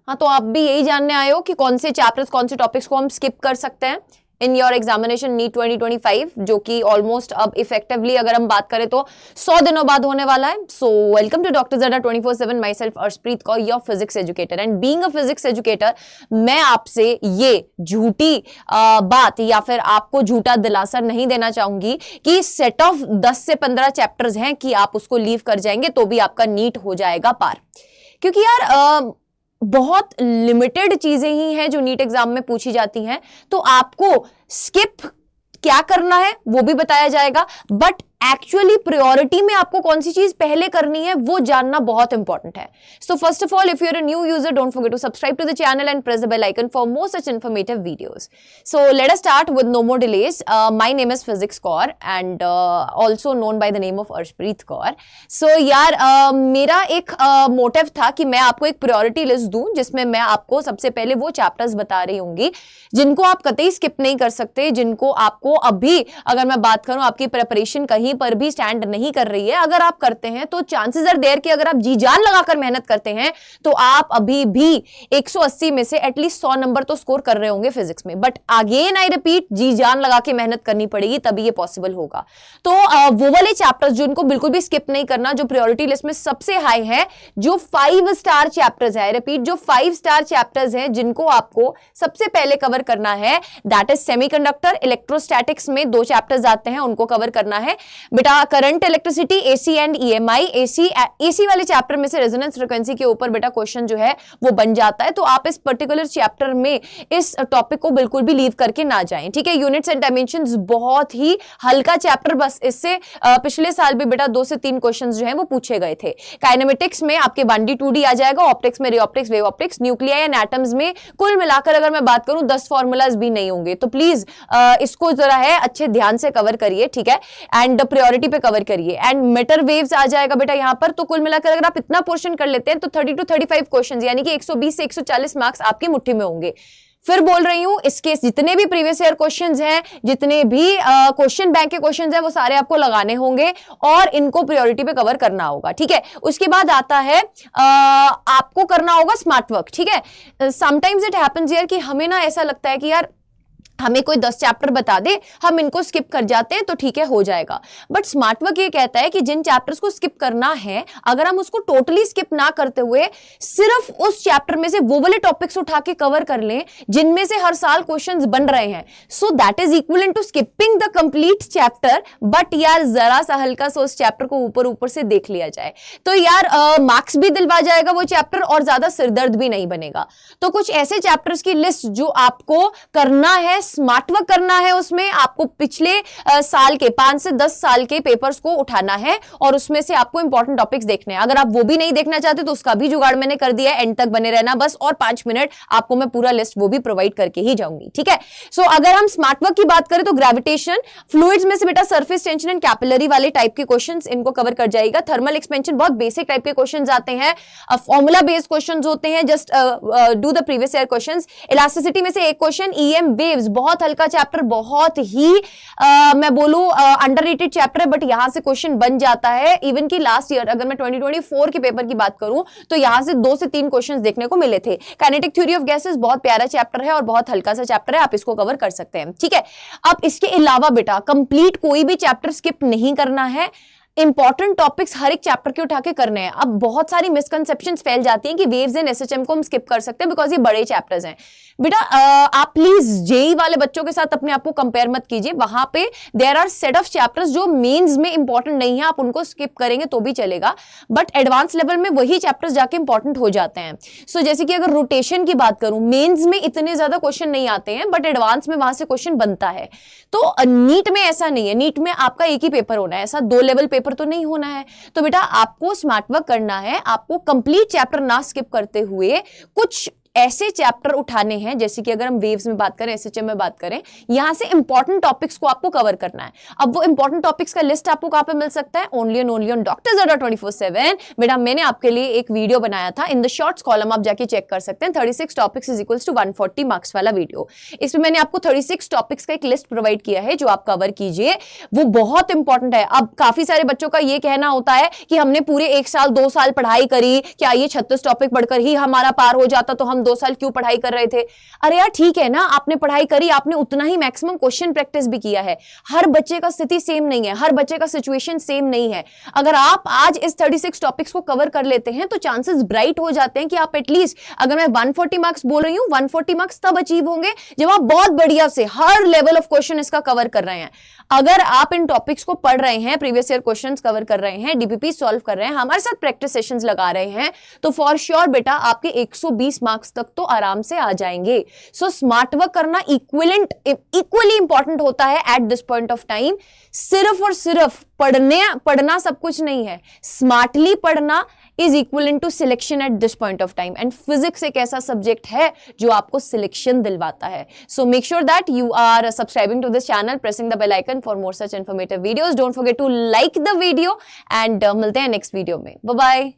हाँ, तो आप भी यही जानने आए हो कि कौन से चैप्टर्स, कौन से टॉपिक्स को हम स्किप कर सकते हैं इन योर एग्जामिनेशन नीट 2025, जो कि ऑलमोस्ट अब इफेक्टिवली अगर हम बात करें तो 100 दिनों बाद होने वाला है। सो वेलकम टू डॉक्टर ज़डा 24/7, myself Arshpreet Kaur, your physics educator. And being a physics educator, मैं आपसे ये झूठी बात या फिर आपको झूठा दिलासा नहीं देना चाहूंगी कि सेट ऑफ 10 से 15 चैप्टर्स हैं कि आप उसको लीव कर जाएंगे तो भी आपका नीट हो जाएगा पार। क्योंकि यार बहुत लिमिटेड चीजें ही हैं जो नीट एग्जाम में पूछी जाती हैं, तो आपको स्किप क्या करना है वो भी बताया जाएगा, बट एक्चुअली प्रायोरिटी में आपको कौन सी चीज पहले करनी है वो जानना बहुत इंपॉर्टेंट है। So first of all, if you are a new user, don't forget to subscribe to the channel and press the bell icon for more such informative videos. So let us start with no more delays. My name is physics Kaur and also known by the name of Arshpreet Kaur. So यार मेरा एक motive था कि मैं आपको एक priority list दूं जिसमें मैं आपको सबसे पहले वो चैप्टर्स बता रही होंगी जिनको आप कतई स्किप नहीं कर सकते, जिनको आपको अभी अगर मैं बात करूं आपकी प्रिपरेशन कहीं पर भी स्टैंड नहीं कर रही है, अगर आप करते हैं तो चांसेस आर देयर कि अगर आप जी जान लगाकर मेहनत करते हैं तो आप अभी भी 180 में से एटलीस्ट 100 नंबर तो स्कोर कर रहे होंगे फिजिक्स में। बट अगेन आई रिपीट, जी जान लगा के मेहनत करनी पड़ेगी तभी ये पॉसिबल होगा। तो वो वाले चैप्टर्स जिनको बिल्कुल भी स्किप नहीं करना, जो प्रायोरिटी लिस्ट में सबसे हाई है, जो 5 स्टार चैप्टर्स है, रिपीट जो 5 स्टार चैप्टर्स हैं जिनको आपको सबसे पहले कवर करना है, दैट इज सेमीकंडक्टर, इलेक्ट्रोस्टैटिक्स में 2 चैप्टर्स आते हैं, उनको कवर करना है बेटा। Current, electricity, AC and EMI. AC वाले चैप्टर में से रेजोनेंस फ्रीक्वेंसी के ऊपर बेटा क्वेश्चन जो है वो बन जाता है, तो आप इस पर्टिकुलर चैप्टर में इस टॉपिक को बिल्कुल भी लीव करके ना जाएं, ठीक है। यूनिट्स एंड डायमेंशंस बहुत ही हल्का चैप्टर, बस इससे पिछले साल भी बेटा 2 से 3 क्वेश्चंस जो हैं वो पूछे गए थे। काइनेमेटिक्स में आपके 1D 2D आ जाएगा, ऑप्टिक्स में ray optics, wave optics, nuclei and atoms में कुल मिलाकर अगर मैं बात करूं 10 फॉर्मूलाज भी नहीं होंगे, तो प्लीज इसको जरा है अच्छे ध्यान से कवर करिए, ठीक है, एंड प्रायोरिटी पे कवर करिए। एंड मीटर वेव्स आ जाएगा बेटा यहाँ पर, तो कुल मिलाकर अगर आप इतना पोर्शन कर लेते हैं तो 30 to 35 क्वेश्चंस यानी कि 120 से 140 मार्क्स आपकी मुट्ठी में होंगे। फिर बोल रही हूं, इसके जितने भी प्रीवियस ईयर क्वेश्चंस हैं, जितने भी क्वेश्चन बैंक के क्वेश्चंस हैं, वो सारे आपको लगाने होंगे और इनको प्रायोरिटी पे कवर करना होगा, ठीक है। उसके बाद आता है आपको करना होगा स्मार्ट वर्क, ठीक है। समटाइम्स इट हैपेंस यार कि हमें ना ऐसा लगता है कि यार हमें कोई 10 चैप्टर बता दे, हम इनको स्किप कर जाते हैं तो ठीक है, हो जाएगा। बट स्मार्ट वर्क ये कहता है कि जिन चैप्टर्स को स्किप करना है, अगर हम उसको टोटली स्किप ना करते हुए सिर्फ उस चैप्टर में से वो वाले टॉपिक्स उठा के कवर कर लें जिनमें से हर साल क्वेश्चंस बन रहे हैं, so that is equivalent to skipping the complete chapter. But यार जरा सा हल्का सा उस चैप्टर को ऊपर ऊपर से देख लिया जाए तो यार मार्क्स भी दिलवा जाएगा वो चैप्टर और ज्यादा सिरदर्द भी नहीं बनेगा। तो कुछ ऐसे चैप्टर्स की लिस्ट जो आपको करना है, स्मार्ट वर्क करना है, उसमें आपको पिछले साल के 5 से 10 साल के पेपर्स को उठाना है और उसमें से आपको इंपॉर्टेंट टॉपिक्स देखने हैं। अगर आप वो भी नहीं देखना चाहते तो उसका भी जुगाड़ मैंने कर दिया है, एंड तक बने रहना बस, और 5 मिनट आपको मैं पूरा लिस्ट वो भी प्रोवाइड करके ही जाऊंगी, ठीक है। सो अगर हम स्मार्ट वर्क की बात करें तो ग्रेविटेशन, फ्लूइड्स में से बेटा सरफेस टेंशन एंड कैपिलरी वाले टाइप के क्वेश्चंस, इनको कवर कर जाएगा। थर्मल एक्सपेंशन, बहुत बेसिक टाइप के क्वेश्चंस आते हैं, फॉर्मूला बेस्ड क्वेश्चंस होते हैं, just do the previous year questions. Elasticity में से एक क्वेश्चन, ईएम वेव्स, बहुत हल्का चैप्टर, बहुत ही मैं बोलूं अंडररेटेड चैप्टर है, बट यहां से क्वेश्चन बन जाता है। इवन की लास्ट ईयर अगर मैं 2024 के पेपर की बात करूं तो यहां से 2 से 3 क्वेश्चंस देखने को मिले थे। काइनेटिक थ्योरी ऑफ गैसेस, बहुत प्यारा चैप्टर है और बहुत हल्का सा चैप्टर है, आप इसको कवर कर सकते हैं, ठीक है। अब इसके अलावा बेटा कंप्लीट कोई भी चैप्टर स्किप नहीं करना है, इंपॉर्टेंट टॉपिक्स हर एक चैप्टर के उठा के करने हैं। अब बहुत सारी मिसकंसेप्शंस फैल जाती हैं कि वेव्स एंड एसएचएम को हम स्किप कर सकते हैं बिकॉज ये बड़े चैप्टर्स हैं। बेटा आप प्लीज जेई वाले बच्चों के साथ अपने आप को कंपेयर मत कीजिए, वहां पे there are set of chapters जो मेंस में इंपॉर्टेंट नहीं है, आप उनको स्किप करेंगे तो भी चलेगा, बट एडवांस लेवल में वही चैप्टर्स जाके इंपॉर्टेंट हो जाते हैं। सो जैसे कि अगर रोटेशन की बात करूं, मेंस में इतने ज्यादा क्वेश्चन नहीं आते हैं, बट एडवांस में वहां से क्वेश्चन बनता है। तो नीट में ऐसा नहीं है, नीट में आपका एक ही पेपर होना है, ऐसा 2 लेवल पेपर तो नहीं होना है। तो बेटा आपको स्मार्ट वर्क करना है, आपको कंप्लीट चैप्टर ना स्किप करते हुए कुछ ऐसे चैप्टर उठाने हैं, जैसे कि अगर हम वेव्स में बात करें, एसएचएम में बात करें, यहां से इंपॉर्टेंट टॉपिक्स को आपको कवर करना है। अब वो इंपॉर्टेंट टॉपिक्स का लिस्ट आपको कहां पे मिल सकता है? ओनली ऑन डॉक्टर ज़रा 24/7। बेटा मैंने आपके लिए एक वीडियो बनाया था, इन द शॉर्ट्स कॉलम आप जाके चेक कर सकते हैं, 36 topics is equals to 140 marks वाला वीडियो। इसमें मैंने आपको 36 टॉपिक्स का एक लिस्ट प्रोवाइड किया है जो आप कवर कीजिए, वो बहुत इंपॉर्टेंट है। अब काफी सारे बच्चों का ये कहना होता है कि हमने पूरे 1 साल 2 साल पढ़ाई करी, क्या ये 36 टॉपिक पढ़कर ही हमारा पार हो जाता, तो हम 2 साल क्यों पढ़ाई कर रहे थे? अरे यार ठीक है ना, आपने पढ़ाई करी, आपने उतना ही मैक्सिमम क्वेश्चन प्रैक्टिस भी किया है। हर बच्चे का स्थिति सेम नहीं है, हर बच्चे का सिचुएशन सेम नहीं है। अगर आप आज इस 36 टॉपिक्स को कवर कर लेते हैं तो चांसेस ब्राइट हो जाते हैं कि आप एटलीस्ट, अगर मैं 140 मार्क्स बोल रही हूं, 140 मार्क्स तब अचीव होंगे जब आप बहुत बढ़िया से हर लेवल ऑफ क्वेश्चन इसका कवर कर रहे हैं। अगर आप इन टॉपिक्स को पढ़ रहे हैं, प्रीवियस ईयर क्वेश्चंस कवर कर रहे हैं, डीपीपी सॉल्व कर रहे हैं, हमारे साथ प्रैक्टिस सेशंस लगा रहे हैं, तो फॉर श्योर बेटा आपके 120 मार्क्स तक तो आराम से आ जाएंगे। सो स्मार्ट वर्क करना इक्वली इंपॉर्टेंट होता है eight this point of time. सिर्फ और सिर्फ पढ़ना सब कुछ नहीं है, स्मार्टली पढ़ना is equal to selection at this point of time. And physics एक ऐसा सब्जेक्ट है जो आपको सिलेक्शन दिलवाता है। So make sure that you are subscribing to this channel, pressing the bell icon for more such informative videos. Don't forget to like the video and मिलते हैं next video में। Bye bye.